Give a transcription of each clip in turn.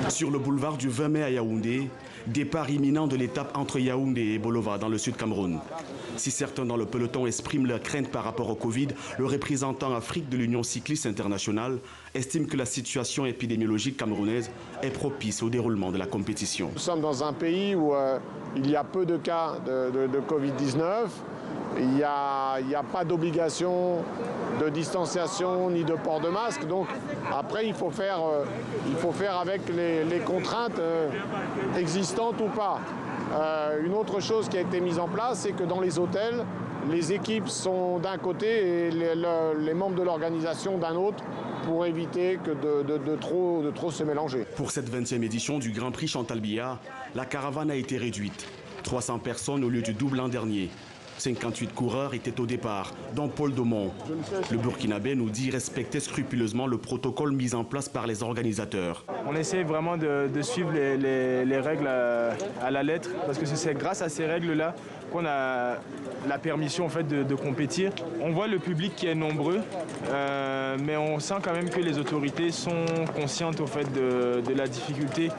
Sur le boulevard du 20 mai à Yaoundé, départ imminent de l'étape entre Yaoundé et Bolova dans le sud Cameroun. Si certains dans le peloton expriment leur crainte par rapport au Covid, le représentant Afrique de l'Union cycliste internationale estime que la situation épidémiologique camerounaise est propice au déroulement de la compétition. Nous sommes dans un pays où il y a peu de cas de Covid-19. Il n'y a pas d'obligation de distanciation ni de port de masque. Donc après, il faut faire avec les contraintes existantes ou pas. Une autre chose qui a été mise en place, c'est que dans les hôtels, les équipes sont d'un côté et les membres de l'organisation d'un autre pour éviter que de trop se mélanger. Pour cette 20e édition du Grand Prix Chantal Biya, la caravane a été réduite. 300 personnes au lieu du double l'an dernier. 58 coureurs étaient au départ, dont Paul Daumont. Le Burkinabé nous dit respecter scrupuleusement le protocole mis en place par les organisateurs. On essaie vraiment de suivre les règles à la lettre, parce que c'est grâce à ces règles-là qu'on a la permission en fait, de compétir. On voit le public qui est nombreux, mais on sent quand même que les autorités sont conscientes au fait, de la difficulté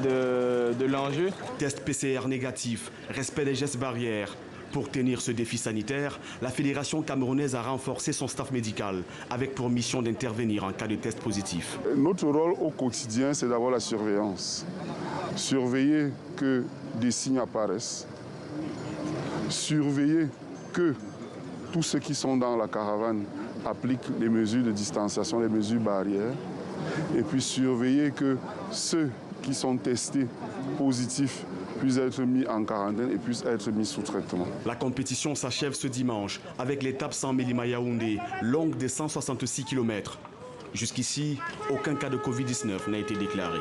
de l'enjeu. Test PCR négatif, respect des gestes barrières. Pour tenir ce défi sanitaire, la Fédération camerounaise a renforcé son staff médical avec pour mission d'intervenir en cas de test positif. Notre rôle au quotidien, c'est d'avoir la surveillance. Surveiller que des signes apparaissent. Surveiller que tous ceux qui sont dans la caravane appliquent les mesures de distanciation, les mesures barrières. Et puis surveiller que ceux qui sont testés positifs puissent être mis en quarantaine et puissent être mis sous traitement. La compétition s'achève ce dimanche avec l'étape 100 Mélima Yaoundé, longue de 166 km. Jusqu'ici, aucun cas de Covid-19 n'a été déclaré.